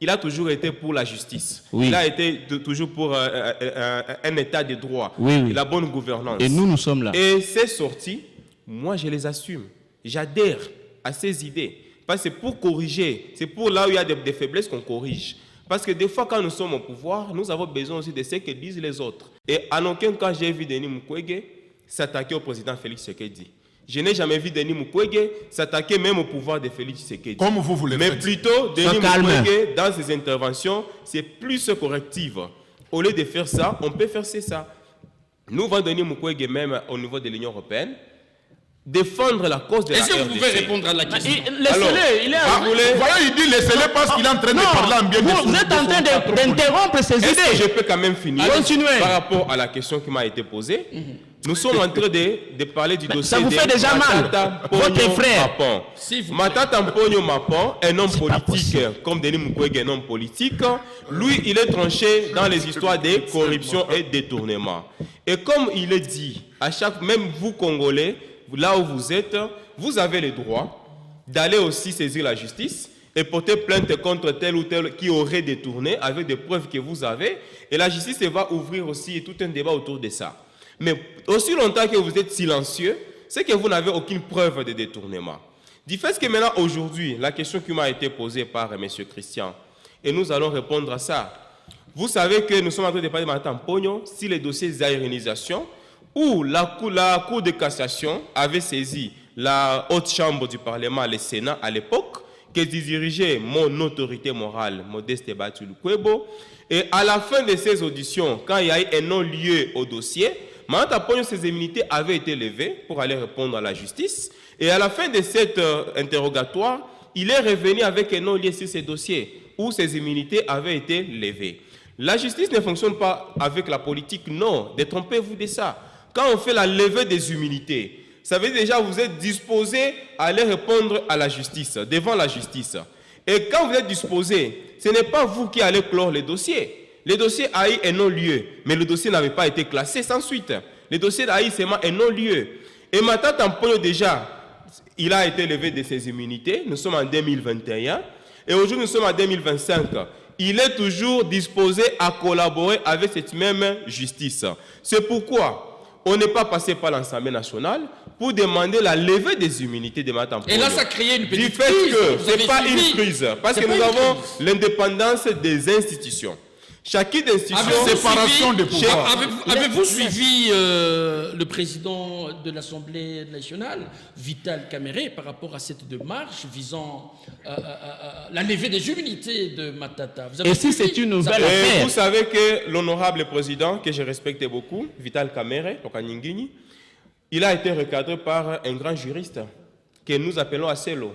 il a toujours été pour la justice. Oui. Il a été toujours pour un état de droit, Oui. la bonne gouvernance. Et nous sommes là. Et ces sorties, moi je les assume. J'adhère à ces idées. Parce que c'est pour corriger, c'est pour là où il y a des faiblesses qu'on corrige. Parce que des fois, quand nous sommes au pouvoir, nous avons besoin aussi de ce que disent les autres. Et en aucun cas, j'ai vu Denis Mukwege s'attaquer au président Félix Tshisekedi. Je n'ai jamais vu Denis Mukwege s'attaquer même au pouvoir de Félix Tshisekedi. Comme vous voulez Mais faire. plutôt, Denis Mukwege, dans ses interventions, c'est plus corrective. Au lieu de faire ça, on peut faire ça. Nous voyons Denis Mukwege même au niveau de l'Union européenne défendre la cause de la RDC. Est-ce que vous pouvez répondre à la question? Laissez-le, il est Vous voyez, il dit laissez-le parce qu'il est en train de parler en bien de vous êtes en train d'interrompre ses Est-ce que je idées. peux quand même finir Continuez. par rapport à la question qui m'a été posée? Nous sommes en train de parler du dossier ça vous de fait déjà mal. Matata Votre Ponyo frère. Mapon. S'il vous plaît. Matata Ponyo Mapon, un homme pas politique, possible. comme Denis Mukwege, un homme politique, lui, il est tranché dans les histoires de corruption et détournement. Et comme il est dit, même vous Congolais, là où vous êtes, vous avez le droit d'aller aussi saisir la justice et porter plainte contre tel ou tel qui aurait détourné avec des preuves que vous avez. Et la justice va ouvrir aussi tout un débat autour de ça. Mais aussi longtemps que vous êtes silencieux, c'est que vous n'avez aucune preuve de détournement. Du fait que maintenant, aujourd'hui, la question qui m'a été posée par M. Christian, et nous allons répondre à ça. Vous savez que nous sommes en train de parler de Mme Pogno si les dossiers d'aéronisation où la Cour de cassation avait saisi la haute chambre du Parlement, le Sénat à l'époque, que dirigeait mon autorité morale, Modeste Batulukwebo. Et à la fin de ces auditions, quand il y a eu un non-lieu au dossier, Mme Pogno, ses immunités avaient été levées pour aller répondre à la justice. Et à la fin de cet interrogatoire, il est revenu avec un non-lieu sur ces dossiers où ses immunités avaient été levées. La justice ne fonctionne pas avec la politique, non. Détrompez-vous de ça. Quand on fait la levée des immunités, ça veut dire déjà vous êtes disposé à aller répondre à la justice, devant la justice. Et quand vous êtes disposé, ce n'est pas vous qui allez clore les dossiers. Le dossier a eu un non-lieu, mais le dossier n'avait pas été classé sans suite. Le dossier a eu seulement un non-lieu. Et Matata Ponyo déjà, il a été levé de ses immunités. Nous sommes en 2021. Et aujourd'hui, nous sommes en 2025. il est toujours disposé à collaborer avec cette même justice. C'est pourquoi on n'est pas passé par l'Assemblée nationale pour demander la levée des immunités de Matata Mponyo. Et là, ça a créé une petite du fait crise. que Vous ce avez n'est pas suivi. une crise, parce C'est que pas nous une avons crise. l'indépendance des institutions. Chacune des institutions... Avez-vous séparation suivi- des pouvoirs. Avez-vous suivi le président de l'Assemblée nationale, Vital Kamerhe, par rapport à cette démarche visant la levée des immunités de Matata? Vous avez Et si suivi c'est une ça? nouvelle Et affaire? vous savez que l'honorable président, que je respecte beaucoup, Vital Kamerhe, il a été recadré par un grand juriste que nous appelons Acelo.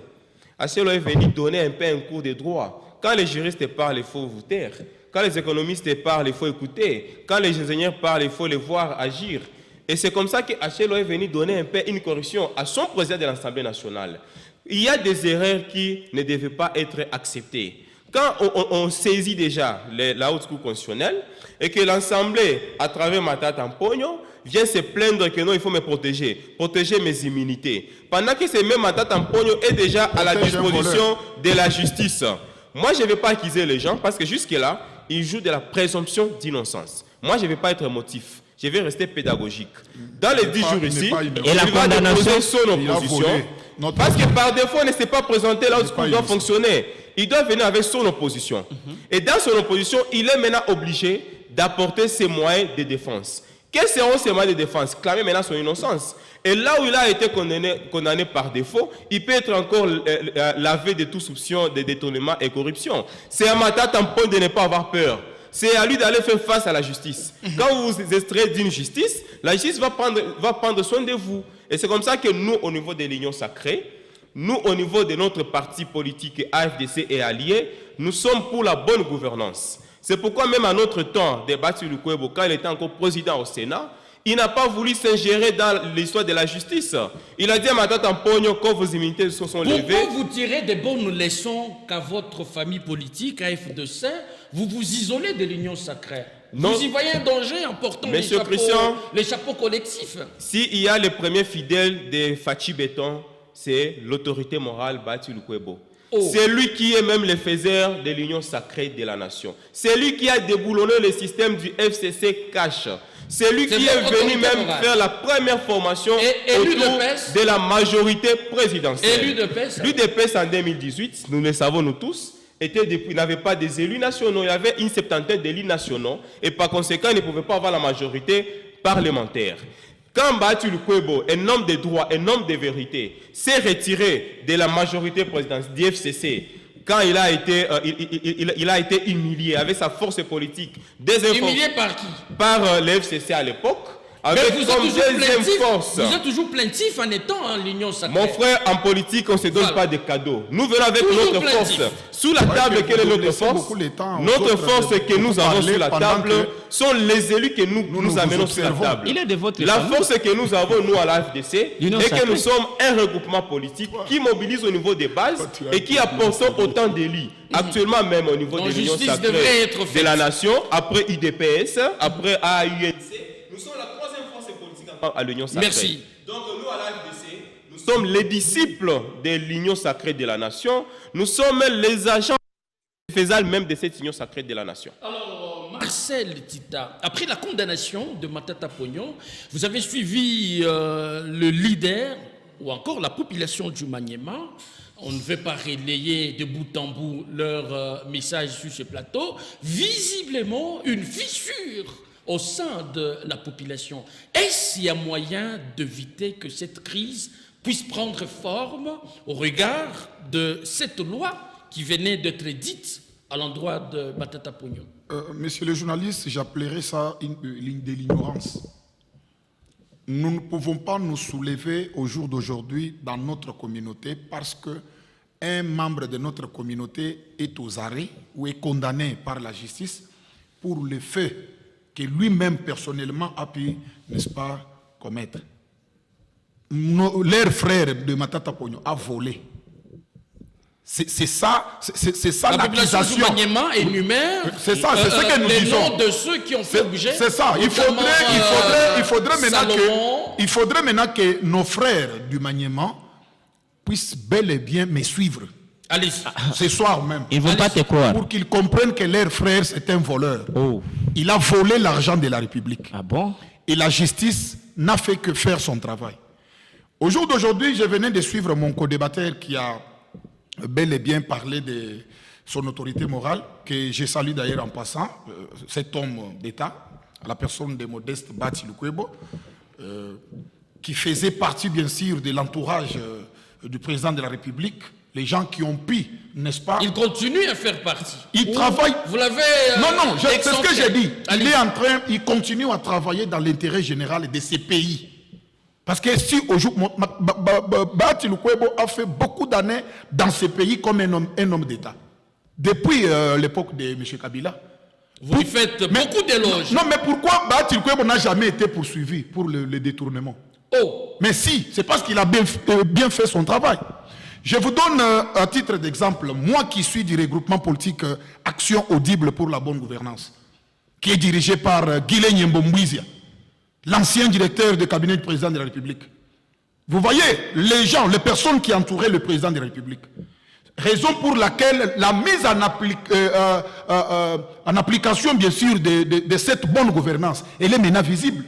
Acelo est venu donner un peu un cours de droit. Quand les juristes parlent, il faut vous taire. Quand les économistes parlent, il faut écouter. Quand les ingénieurs parlent, il faut les voir agir. Et c'est comme ça que Acelo est venu donner un peu une correction à son président de l'Assemblée nationale. Il y a des erreurs qui ne devaient pas être acceptées. Quand on saisit déjà la haute cour constitutionnelle et que l'Assemblée, à travers Matata Mponyo, vient se plaindre que non, il faut me protéger mes immunités. Pendant que ce même Matata Mponyo est déjà à la disposition de la justice. Moi, je ne vais pas accuser les gens parce que jusque-là, ils jouent de la présomption d'innocence. Moi, je ne vais pas être motif. Je vais rester pédagogique. Dans les 10 jours ici, Et la il va condamnation, déposer son il a opposition. volé notre- Parce que par défaut, on ne s'est pas présenté là où C'est pas il doit innocent. fonctionner. Il doit venir avec son opposition. Et dans son opposition, il est maintenant obligé d'apporter ses moyens de défense. Quels seront ses moyens de défense? Clamer maintenant son innocence. Et là où il a été condamné par défaut, il peut être encore lavé de tout soupçon de détournement et corruption. C'est à Matata Mponyo de ne pas avoir peur. C'est à lui d'aller faire face à la justice. Quand vous vous extrayez d'une justice, la justice va prendre soin de vous. Et c'est comme ça que nous, au niveau de l'Union sacrée, nous, au niveau de notre parti politique AFDC et alliés, nous sommes pour la bonne gouvernance. C'est pourquoi même à notre temps, Batsy Lukwebo, quand il était encore président au Sénat, il n'a pas voulu s'ingérer dans l'histoire de la justice. Il a dit à Matata Mponyo, quand vos immunités se sont levées... Pourquoi vous tirez des bonnes leçons qu'à votre famille politique, à FDC, vous vous isolez de l'Union sacrée? Non. Vous y voyez un danger en portant Monsieur Christian, les chapeaux collectifs? S'il y a les premiers fidèles de Fachi Béton, c'est l'autorité morale Batsy Lukwebo. Oh. C'est lui qui est même le faiseur de l'union sacrée de la nation. C'est lui qui a déboulonné le système du FCC Cash. C'est lui qui est venu même faire la première formation autour de la majorité présidentielle. Et l'UDPS? L'UDPS en 2018, nous le savons nous tous, n'avait pas des élus nationaux. Il y avait une septantaine d'élus nationaux et par conséquent, il ne pouvait pas avoir la majorité parlementaire. Quand Batsy Lukwebo, un homme de droit, un homme de vérité, s'est retiré de la majorité présidentielle du FCC, quand il a été humilié avec sa force politique, humilié par qui? Par le FCC à l'époque, avec Mais comme deuxième force. Vous êtes toujours plaintif en étant en l'Union sacrée. Mon frère, en politique, on ne se donne pas de cadeaux. Nous venons avec Toujours notre plaintif. force. Sous la table, quelle est notre force? Notre force que nous avons sur la table sont les élus que nous amenons sur la table. Il est de votre La famille. force que nous avons, nous, à la FDC, est que sacrée. nous sommes un regroupement politique qui mobilise au niveau des bases et qui apporte autant d'élus. Actuellement, même au niveau Donc, de l'Union justice devrait sacrée être faite. de la nation, après IDPS, après AUNC, nous sommes la troisième force politique à l'Union sacrée. Merci. Donc nous, à la FDC, nous sommes les disciples de l'Union sacrée de la nation. Nous sommes les agents faisals même de cette Union sacrée de la nation. Alors, Marcel Tita, après la condamnation de Matata Mponyo, vous avez suivi le leader ou encore la population du Maniema. On ne veut pas relayer de bout en bout leur message sur ce plateau. Visiblement, une fissure au sein de la population. Est-ce qu'il y a moyen d'éviter que cette crise puisse prendre forme au regard de cette loi qui venait d'être dite à l'endroit de Matata Mponyo? Monsieur le journaliste, j'appellerais ça une ligne de l'ignorance. Nous ne pouvons pas nous soulever au jour d'aujourd'hui dans notre communauté parce qu'un membre de notre communauté est aux arrêts ou est condamné par la justice pour le fait que lui-même personnellement a pu, n'est-ce pas, commettre. Leur frère de Matata Mponyo a volé. C'est ça la population l'accusation. du Maniema énumère C'est ça, c'est ce que nous les disons. noms de ceux qui ont fait objet. C'est ça. Il faudrait maintenant que nos frères du Maniema puissent bel et bien me suivre. Allez. Ce soir même. Ils ne vont pas te croire. Pour qu'ils comprennent que leur frère, c'est un voleur. Oh. Il a volé l'argent de la République. Ah bon? Et la justice n'a fait que faire son travail. Au jour d'aujourd'hui, je venais de suivre mon co-débatteur qui a bel et bien parlé de son autorité morale, que je salue d'ailleurs en passant, cet homme d'État, à la personne de Modeste Bati Lukwebo, qui faisait partie bien sûr de l'entourage du président de la République, les gens qui ont pu, n'est-ce pas? Il continue à faire partie. Il travaille. Vous l'avez. Non, c'est ce que j'ai dit. Allez. Il continue à travailler dans l'intérêt général de ces pays. Parce que si aujourd'hui, Bati Lukwebo a fait beaucoup d'années dans ces pays comme un homme d'État. Depuis l'époque de M. Kabila. Vous lui faites beaucoup d'éloges. Non, mais pourquoi Bati Lukwebo n'a jamais été poursuivi pour le détournement? Oh. Mais si, c'est parce qu'il a bien fait son travail. Je vous donne un titre d'exemple. Moi qui suis du regroupement politique Action Audible pour la bonne gouvernance, qui est dirigé par Guilain Nyembombouizia, l'ancien directeur du cabinet du président de la République. Vous voyez, les personnes qui entouraient le président de la République. Raison pour laquelle la mise en application, bien sûr, de cette bonne gouvernance, elle est maintenant visible.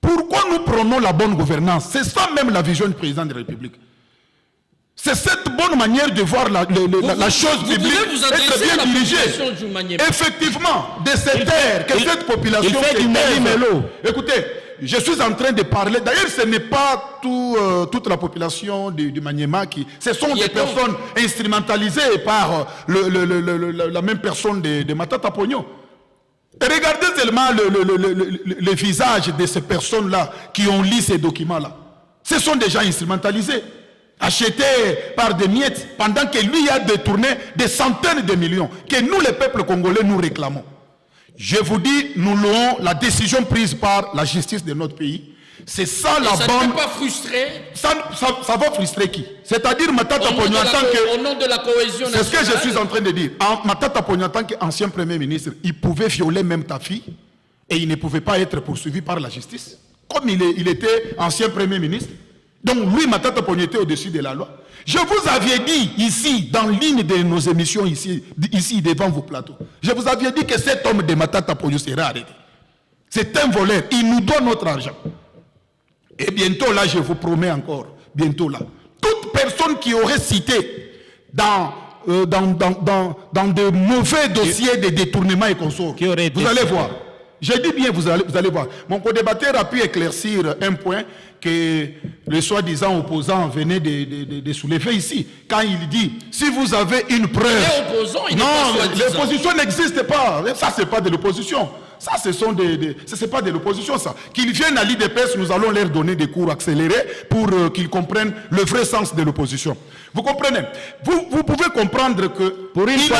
Pourquoi nous prenons la bonne gouvernance? C'est ça même la vision du président de la République. C'est cette bonne manière de voir la chose publique être bien dirigée. Effectivement, de cette terre, que cette population fait du mélo. Écoutez, je suis en train de parler. D'ailleurs, ce n'est pas toute la population du Maniema qui. Ce sont des personnes instrumentalisées par la même personne de Matata Pogno. Regardez seulement le visage de ces personnes-là qui ont lu ces documents-là. Ce sont des gens instrumentalisés, achetés par des miettes, pendant que lui a détourné des centaines de millions, que nous, les peuples congolais, nous réclamons. Je vous dis, nous louons la décision prise par la justice de notre pays. C'est ça la bonne... Ça ne peut pas frustrer. Ça va frustrer qui? C'est-à-dire Matata Pogno en tant que... Au nom de la cohésion nationale. C'est ce que je suis en train de dire. Matata Pogno en tant qu'ancien Premier ministre, il pouvait violer même ta fille et il ne pouvait pas être poursuivi par la justice. Comme il était ancien Premier ministre. Donc lui, Matata Pogno était au-dessus de la loi. Je vous avais dit ici, dans l'une de nos émissions ici devant vos plateaux, je vous avais dit que cet homme de Matata Pogno sera arrêté. C'est un voleur. Il nous doit notre argent. Et bientôt là, je vous promets encore, bientôt là, toute personne qui aurait cité dans de mauvais dossiers de détournement et consorts, vous allez voir. Je dis bien, vous allez voir. Mon co-débatteur a pu éclaircir un point que le soi-disant opposant venait de soulever ici. Quand il dit, si vous avez une preuve... Non, l'opposition n'existe pas. Ça, ce n'est pas de l'opposition. Ça, c'est pas de l'opposition, ça. Qu'ils viennent à l'IDPS, nous allons leur donner des cours accélérés pour qu'ils comprennent le vrai sens de l'opposition. Vous comprenez? Vous pouvez comprendre que pour une fois,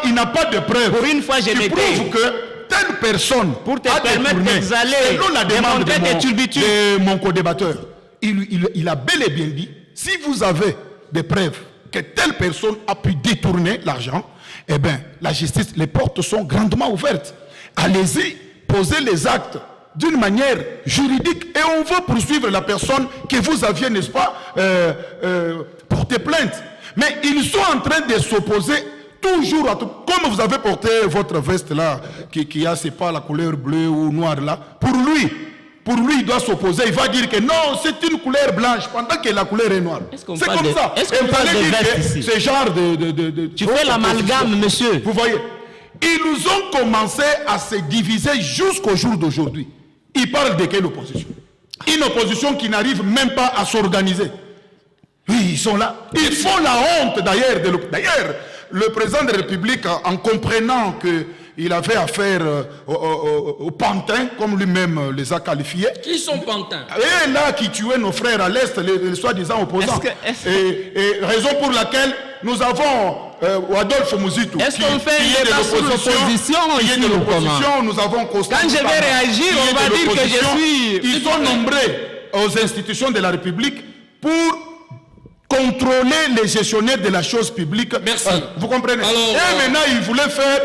il n'a pas de preuve. Pour une fois, qui prouve que telle personne pour te permettre d'exhaler, selon la demande de mon co-débatteur. Il a bel et bien dit, si vous avez des preuves que telle personne a pu détourner l'argent, eh bien, la justice, les portes sont grandement ouvertes. Allez-y, posez les actes d'une manière juridique et on va poursuivre la personne que vous aviez, n'est-ce pas, porté plainte. Mais ils sont en train de s'opposer toujours à tout. Comme vous avez porté votre veste là, qui a, c'est pas la couleur bleue ou noire là, pour lui, il doit s'opposer. Il va dire que non, c'est une couleur blanche, pendant que la couleur est noire. C'est comme ça. Est-ce qu'on parle de veste ici? Ce genre de tu fais l'amalgame, monsieur. Vous voyez, ils nous ont commencé à se diviser jusqu'au jour d'aujourd'hui. Ils parlent de quelle opposition? Une opposition qui n'arrive même pas à s'organiser. Oui, ils sont là. Ils font la honte d'ailleurs. D'ailleurs, le président de la République, en comprenant qu'il avait affaire aux pantins, comme lui-même les a qualifiés. Qui sont pantins? Et là, qui tuaient nos frères à l'Est, les soi-disant opposants. Et raison pour laquelle nous avons Adolphe Mouzitou. Est-ce qu'on fait un débat sur l'opposition ici ou comment? Nous avons Constant. Quand je vais réagir, on va dire que je suis... Ils sont nombreux aux institutions de la République pour contrôler les gestionnaires de la chose publique. Merci. Vous comprenez? Et maintenant, ils voulaient faire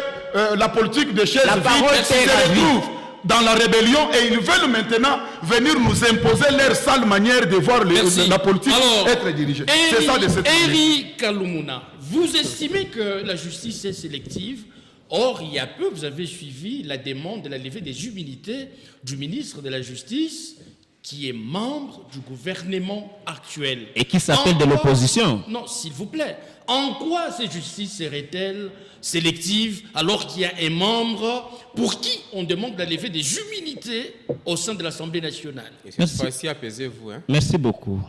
la politique de chaises vides. dans la rébellion et ils veulent maintenant venir nous imposer leur sale manière de voir la politique être dirigée. C'est ça de cette Eri Kalumuna, vous estimez que la justice est sélective. Or, il y a peu, vous avez suivi la demande de la levée des immunités du ministre de la Justice, qui est membre du gouvernement actuel. Et qui s'appelle de l'opposition. Non, s'il vous plaît. En quoi cette justice serait-elle sélective alors qu'il y a un membre pour qui on demande la levée des immunités au sein de l'Assemblée nationale? Cette fois-ci, apaisez-vous. Hein. Merci beaucoup.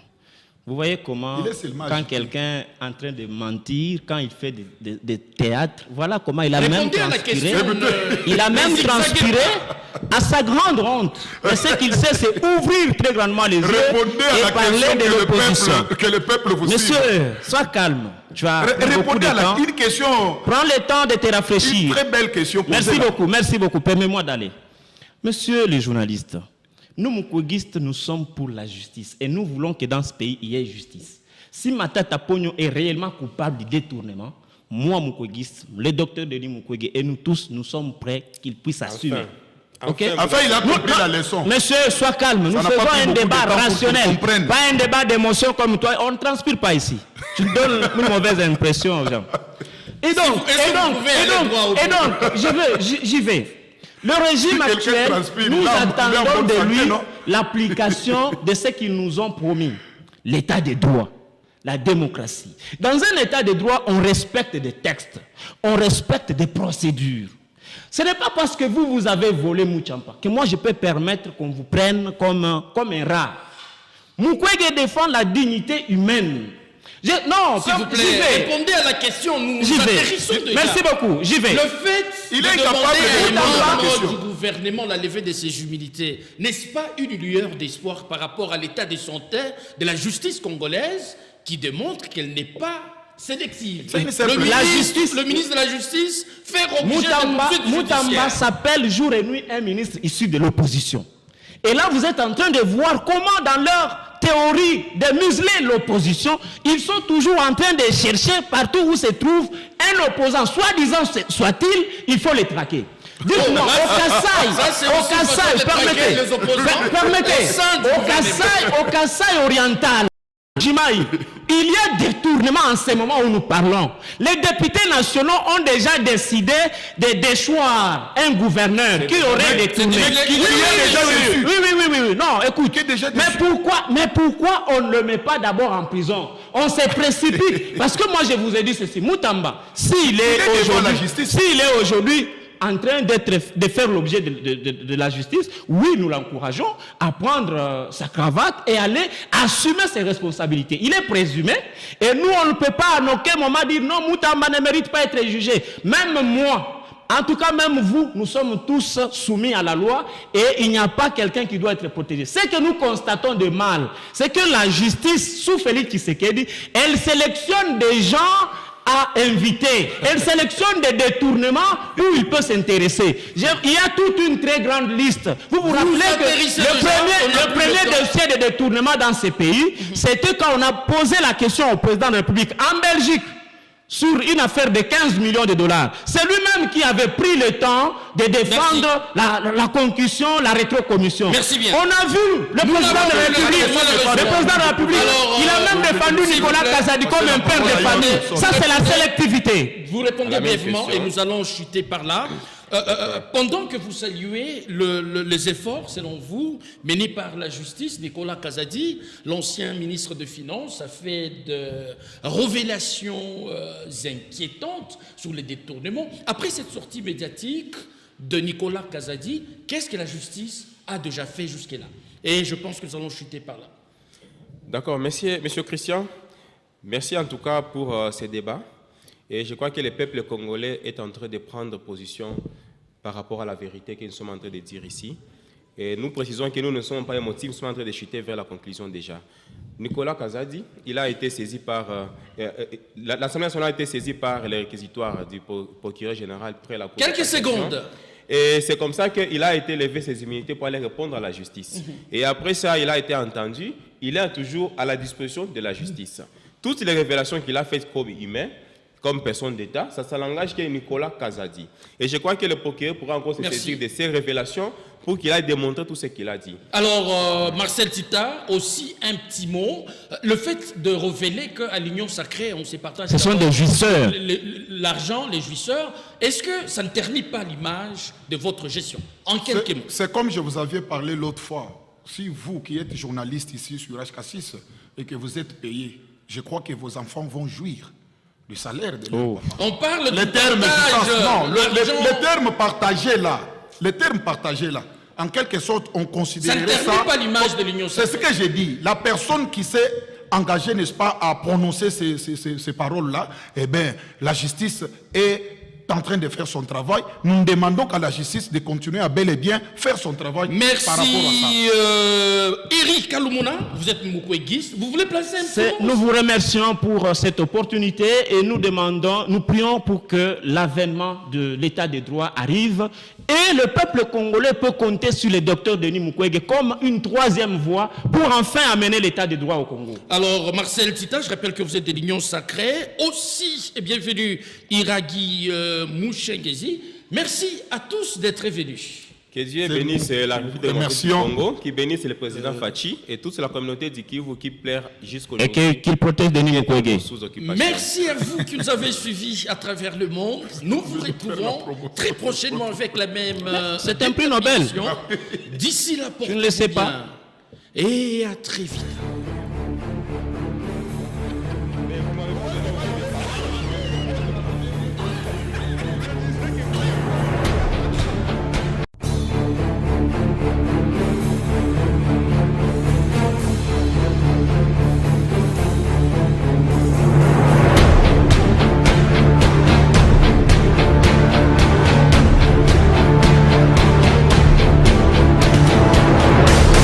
Vous voyez comment, quand agité. quelqu'un est en train de mentir, quand il fait des théâtres, voilà comment il a même transpiré. Il a même transpiré à sa grande honte. Et ce qu'il sait, c'est ouvrir très grandement les yeux et parler de l'opposition. Que le peuple vous Monsieur, sois calme. Tu as beaucoup de temps. Une question. Prends le temps de te rafraîchir. Une très belle question. Merci beaucoup. Permets-moi d'aller. Monsieur les journalistes, nous, Mukwegistes, nous sommes pour la justice. Et nous voulons que dans ce pays, il y ait justice. Si Matata Pogno est réellement coupable du détournement, moi, Mukwegiste, le docteur Denis Mukwege, et nous tous, nous sommes prêts qu'il puisse assumer. Okay? Enfin, il a compris la leçon. Monsieur, sois calme. Nous faisons un débat rationnel, pas un débat d'émotion comme toi. On ne transpire pas ici. Tu donnes une mauvaise impression aux gens. Et donc, j'y vais. Le régime actuel, nous attendons de lui l'application de ce qu'ils nous ont promis. L'état de droit, la démocratie. Dans un état de droit, on respecte des textes, on respecte des procédures. Ce n'est pas parce que vous avez volé Mouchampa que moi je peux permettre qu'on vous prenne comme un rat. Mukwege défend la dignité humaine. Non, s'il vous plaît, répondez à la question. Nous atterrissons déjà. Merci beaucoup, j'y vais. Le fait il de est demander capable à un membre du gouvernement la levée de ses humilités, n'est-ce pas une lueur d'espoir par rapport à l'état de santé de la justice congolaise qui démontre qu'elle n'est pas sélective? Le ministre de la Justice fait objet de Moutamba s'appelle jour et nuit un ministre issu de l'opposition. Et là, vous êtes en train de voir comment dans leur théorie de museler l'opposition, ils sont toujours en train de chercher partout où se trouve un opposant, soi-disant soit-il, il faut les traquer. Dites-moi, au Kasaï oriental, Jimaï, il y a détournement en ce moment où nous parlons. Les députés nationaux ont déjà décidé de déchoir un gouverneur qui aurait détourné. Oui. Non, écoute. Mais pourquoi on ne le met pas d'abord en prison? On se précipite. Parce que moi, je vous ai dit ceci. Moutamba, s'il est aujourd'hui en train de faire l'objet de la justice, oui, nous l'encourageons à prendre sa cravate et aller assumer ses responsabilités. Il est présumé, et nous, on ne peut pas à aucun moment dire non, Moutamba ne mérite pas être jugé. Même moi, en tout cas, même vous, nous sommes tous soumis à la loi et il n'y a pas quelqu'un qui doit être protégé. Ce que nous constatons de mal, c'est que la justice, sous Félix Tshisekedi, elle sélectionne des gens à inviter. Elle sélectionne des détournements où il peut s'intéresser. Il y a toute une très grande liste. Vous vous rappelez que le premier dossier de détournement dans ces pays, c'était quand on a posé la question au président de la République en Belgique sur une affaire de 15 millions de dollars. C'est lui-même qui avait pris le temps de défendre la concussion, la rétrocommission. Merci bien. On a vu le président de la République, il a même défendu Nicolas Kazadi comme un père de famille. Ça, c'est la sélectivité. Vous répondez brièvement et nous allons chuter par là. Pendant que vous saluez les efforts, selon vous, menés par la justice, Nicolas Kazadi, l'ancien ministre des Finances, a fait de révélations inquiétantes sur les détournements. Après cette sortie médiatique de Nicolas Kazadi, qu'est-ce que la justice a déjà fait jusque-là? Et je pense que nous allons chuter par là. D'accord, monsieur Christian. Merci en tout cas pour ces débats. Et je crois que le peuple congolais est en train de prendre position par rapport à la vérité que nous sommes en train de dire ici. Et nous précisons que nous ne sommes pas émotifs, nous sommes en train de chuter vers la conclusion déjà. Nicolas Kazadi, il a été saisi par... l'Assemblée nationale a été saisie par les réquisitoires du procureur général près la Cour. Quelques secondes. Et c'est comme ça qu'il a été levé ses immunités pour aller répondre à la justice. Et après ça, il a été entendu. Il est toujours à la disposition de la justice. Toutes les révélations qu'il a faites comme humain, comme personne d'État, c'est ce langage qui est Nicolas Kazadi. Et je crois que le procureur pourra encore se saisir de ces révélations pour qu'il aille démontrer tout ce qu'il a dit. Alors, Marcel Tita, aussi un petit mot. Le fait de révéler qu'à l'Union Sacrée, on se partage... Ce sont des jouisseurs. L'argent, les jouisseurs, est-ce que ça ne ternit pas l'image de votre gestion? En quelques mots. C'est comme je vous avais parlé l'autre fois. Si vous qui êtes journaliste ici sur HK6 et que vous êtes payé, je crois que vos enfants vont jouir du salaire de leurs parents. On parle Les du termes partage, les termes partagés là, en quelque sorte, on considérerait ça... Ça ne ternit pas l'image de l'Union Sacrée. C'est ce que j'ai dit. La personne qui s'est engagée, n'est-ce pas, à prononcer ces paroles-là, eh bien, la justice est en train de faire son travail. Nous demandons à la justice de continuer à bel et bien faire son travail. Merci, par rapport à ça. Eric Kaloumona, vous êtes Mukweguiste. Vous voulez placer un peu? Nous vous remercions pour cette opportunité et nous prions pour que l'avènement de l'état de droit arrive et le peuple congolais peut compter sur le docteur Denis Mukwege comme une troisième voie pour enfin amener l'état de droit au Congo. Alors, Marcel Tita, je rappelle que vous êtes de l'Union Sacrée. Aussi, et bienvenue Iragi Mouchengezi. Merci à tous d'être venus. Que Dieu bénisse la République démocratique du Congo, qui bénisse le président Fachi et toute la communauté du Kivu qui plaire jusqu'aujourd'hui. Et qu'il protège Denis Mukwege. Merci à vous qui nous avez suivis à travers le monde. Nous vous retrouvons très prochainement avec la même... C'est un prix Nobel. D'ici là, Je ne le sais pas. et à très vite.